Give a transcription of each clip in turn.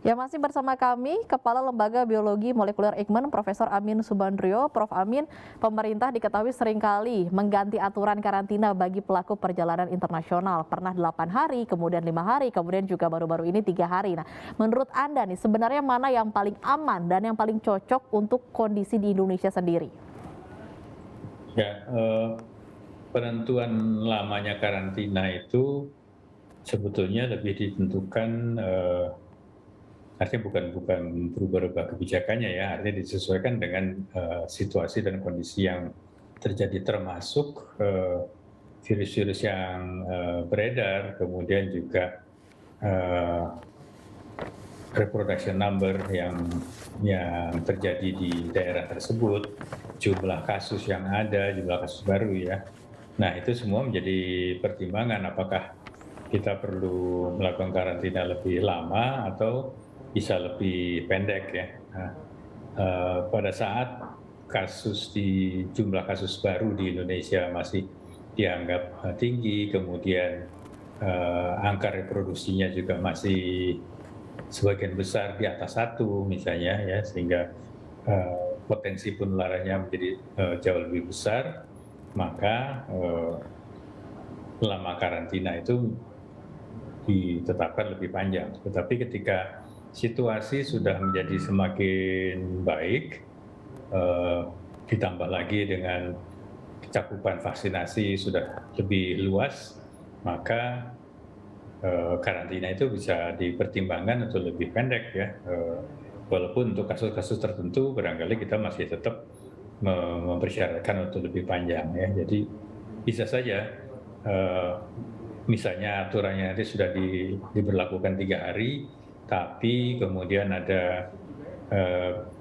Ya, masih bersama kami, Kepala Lembaga Biologi Molekuler Eijkman, Profesor Amin Subandrio. Prof. Amin, pemerintah diketahui seringkali mengganti aturan karantina bagi pelaku perjalanan internasional. Pernah 8 hari, kemudian 5 hari, kemudian juga baru-baru ini 3 hari. Nah, menurut Anda nih, sebenarnya mana yang paling aman dan yang paling cocok untuk kondisi di Indonesia sendiri? Ya, penentuan lamanya karantina itu sebetulnya lebih ditentukan, artinya bukan berubah-ubah kebijakannya ya, artinya disesuaikan dengan, situasi dan kondisi yang terjadi termasuk, virus-virus yang, beredar, kemudian juga, eee, reproduction number yang terjadi di daerah tersebut, jumlah kasus yang ada, jumlah kasus baru ya. Nah, itu semua menjadi pertimbangan apakah kita perlu melakukan karantina lebih lama atau bisa lebih pendek ya. Nah, pada saat jumlah kasus baru di Indonesia masih dianggap, tinggi, kemudian, angka reproduksinya juga masih sebagian besar di atas satu misalnya ya, sehingga, potensi penularannya menjadi, jauh lebih besar, maka, lama karantina itu ditetapkan lebih panjang. Tetapi ketika situasi sudah menjadi semakin baik, eee, ditambah lagi dengan cakupan vaksinasi sudah lebih luas, maka, karantina itu bisa dipertimbangkan untuk lebih pendek ya, walaupun untuk kasus-kasus tertentu barangkali kita masih tetap mempersyaratkan untuk lebih panjang ya. Jadi bisa saja, eee, misalnya aturannya nanti sudah diberlakukan 3 hari, tapi kemudian ada,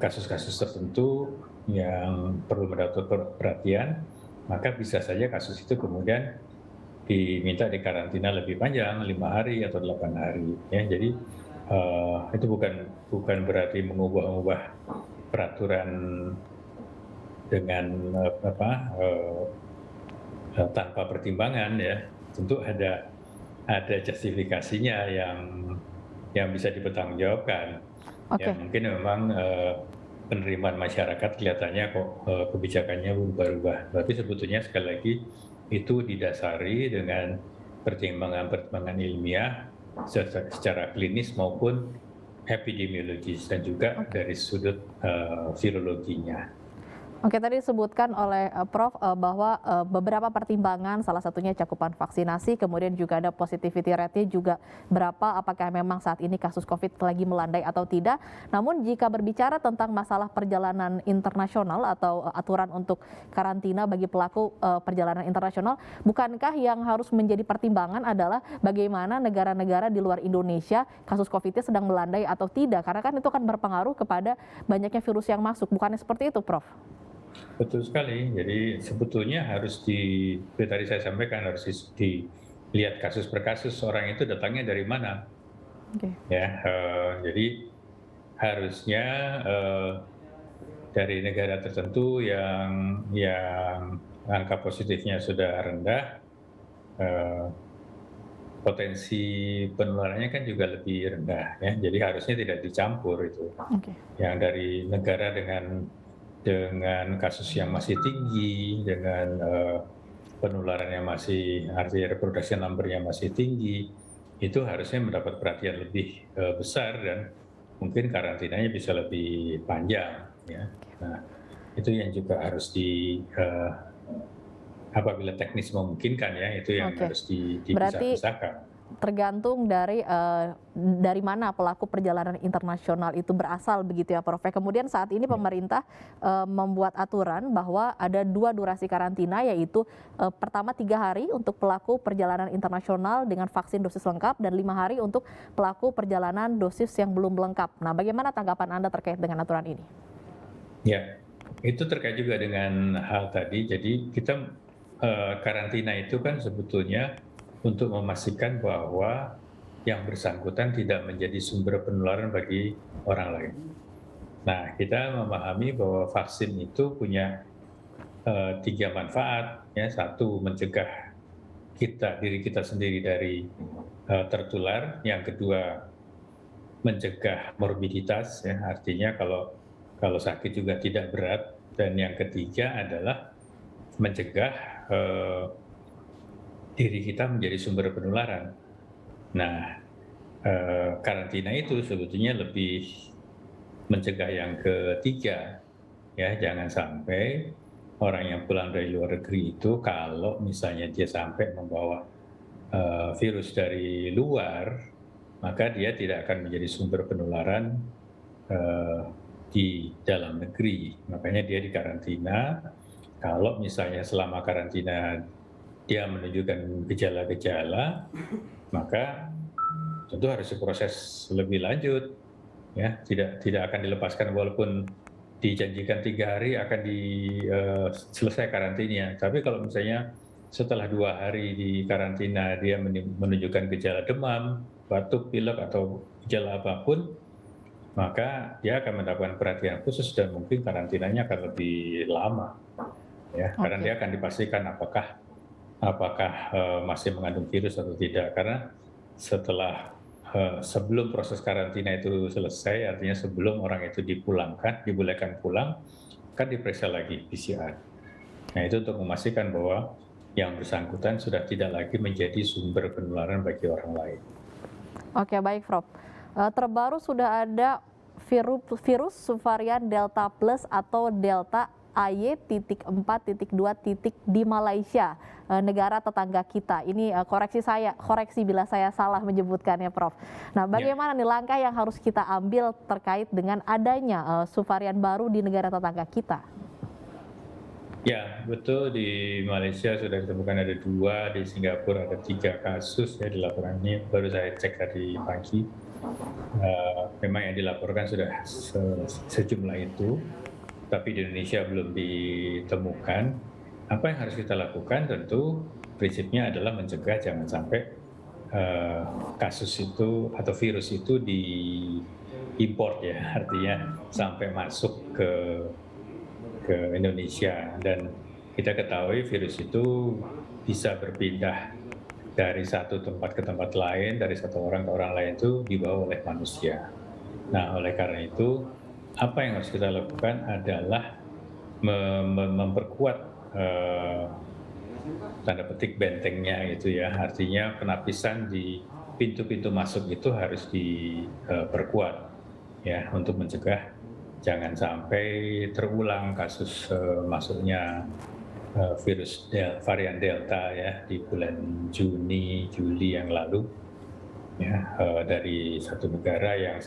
kasus-kasus tertentu yang perlu mendapat perhatian, maka bisa saja kasus itu kemudian diminta dikarantina lebih panjang, 5 hari atau 8 hari ya. Jadi, itu bukan bukan berarti mengubah-ubah peraturan dengan, tanpa pertimbangan ya. Tentu ada justifikasinya yang bisa dipertanggungjawabkan. Ya Oke. mungkin memang, penerimaan masyarakat kelihatannya kok, kebijakannya berubah-ubah. Tapi sebetulnya sekali lagi itu didasari dengan pertimbangan-pertimbangan ilmiah secara klinis maupun epidemiologis dan juga Oke. dari sudut, virologinya. Oke, tadi disebutkan oleh Prof, bahwa beberapa pertimbangan, salah satunya cakupan vaksinasi, kemudian juga ada positivity rate-nya juga berapa, apakah memang saat ini kasus COVID lagi melandai atau tidak. Namun jika berbicara tentang masalah perjalanan internasional atau aturan untuk karantina bagi pelaku perjalanan internasional, bukankah yang harus menjadi pertimbangan adalah bagaimana negara-negara di luar Indonesia kasus COVID-nya sedang melandai atau tidak? Karena kan itu akan berpengaruh kepada banyaknya virus yang masuk. Bukannya seperti itu, Prof? Betul sekali. Jadi sebetulnya harus seperti tadi saya sampaikan harus dilihat kasus per kasus orang itu datangnya dari mana Oke. ya. Jadi harusnya, dari negara tertentu yang angka positifnya sudah rendah, eee, potensi penularannya kan juga lebih rendah ya. Jadi harusnya tidak dicampur itu. Oke. Yang dari negara dengan kasus yang masih tinggi, dengan, penularan yang masih artinya reproduction number-nya masih tinggi, itu harusnya mendapat perhatian lebih, besar dan mungkin karantinanya bisa lebih panjang ya. Nah, itu yang juga harus apabila teknis memungkinkan ya, itu yang Oke. harus Berarti dipisah-pisahkan. tergantung dari mana pelaku perjalanan internasional itu berasal begitu ya, Prof. Kemudian saat ini Ya. pemerintah membuat aturan bahwa ada 2 durasi karantina, yaitu pertama 3 hari untuk pelaku perjalanan internasional dengan vaksin dosis lengkap dan 5 hari untuk pelaku perjalanan dosis yang belum lengkap. Nah, bagaimana tanggapan Anda terkait dengan aturan ini? Ya, itu terkait juga dengan hal tadi. Jadi kita, karantina itu kan sebetulnya untuk memastikan bahwa yang bersangkutan tidak menjadi sumber penularan bagi orang lain. Nah, kita memahami bahwa vaksin itu punya, 3 manfaat ya. Satu, mencegah diri kita sendiri dari, tertular. Yang kedua, mencegah morbiditas, ya, artinya kalau sakit juga tidak berat. Dan yang ketiga adalah mencegah diri kita menjadi sumber penularan. Nah, karantina itu sebetulnya lebih mencegah yang ketiga, ya, jangan sampai orang yang pulang dari luar negeri itu kalau misalnya dia sampai membawa virus dari luar, maka dia tidak akan menjadi sumber penularan di dalam negeri. Makanya dia dikarantina. Kalau misalnya selama karantina dia menunjukkan gejala-gejala, maka tentu harus diproses lebih lanjut, ya, tidak akan dilepaskan walaupun dijanjikan 3 hari akan selesai karantinanya. Tapi kalau misalnya setelah 2 hari di karantina dia menunjukkan gejala demam, batuk, pilek atau gejala apapun, maka dia akan mendapatkan perhatian khusus dan mungkin karantinanya akan lebih lama, ya, karena dia akan dipastikan apakah masih mengandung virus atau tidak. Karena sebelum proses karantina itu selesai, artinya sebelum orang itu dibolehkan pulang, kan diperiksa lagi PCR. Nah, itu untuk memastikan bahwa yang bersangkutan sudah tidak lagi menjadi sumber penularan bagi orang lain. Oke, baik Prof. Terbaru sudah ada virus subvarian Delta Plus atau Delta AY.4.2. di Malaysia, negara tetangga kita. Ini koreksi bila saya salah menyebutkannya, Prof. Nah, bagaimana nih langkah yang harus kita ambil terkait dengan adanya subvarian baru di negara tetangga kita? Ya, betul, di Malaysia sudah ditemukan ada 2, di Singapura ada 3 kasus, ya, dilaporkan. Ini baru saya cek tadi pagi. Memang yang dilaporkan sudah sejumlah itu, tapi di Indonesia belum ditemukan. Apa yang harus kita lakukan? Tentu prinsipnya adalah mencegah jangan sampai kasus itu atau virus itu diimpor, ya, artinya sampai masuk ke Indonesia. Dan kita ketahui virus itu bisa berpindah dari satu tempat ke tempat lain, dari satu orang ke orang lain itu dibawa oleh manusia. Nah, oleh karena itu, apa yang harus kita lakukan adalah memperkuat tanda petik bentengnya itu, ya, artinya penapisan di pintu-pintu masuk itu harus diperkuat, ya, untuk mencegah jangan sampai terulang kasus masuknya virus varian Delta, ya, di bulan Juni, Juli yang lalu, ya, dari satu negara yang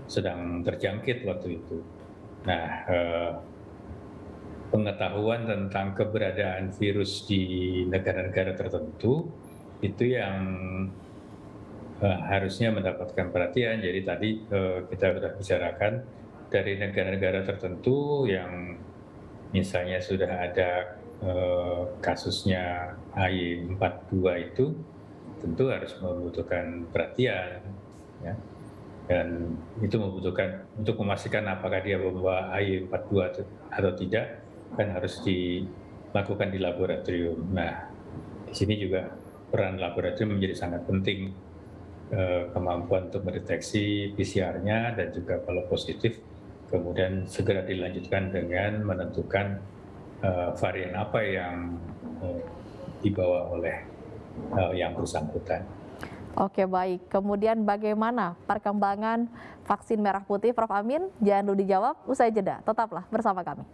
sedang terjangkit waktu itu. Nah, pengetahuan tentang keberadaan virus di negara-negara tertentu itu yang harusnya mendapatkan perhatian. Jadi tadi kita sudah bicarakan dari negara-negara tertentu yang misalnya sudah ada kasusnya AY.4.2 itu tentu harus membutuhkan perhatian, ya. Dan itu membutuhkan untuk memastikan apakah dia membawa AY.4.2 atau tidak, kan harus dilakukan di laboratorium. Nah, di sini juga peran laboratorium menjadi sangat penting, kemampuan untuk mendeteksi PCR-nya dan juga kalau positif kemudian segera dilanjutkan dengan menentukan varian apa yang dibawa oleh yang bersangkutan. Oke, baik. Kemudian bagaimana perkembangan vaksin merah putih, Prof. Amin? Jangan dulu dijawab, usai jeda. Tetaplah bersama kami.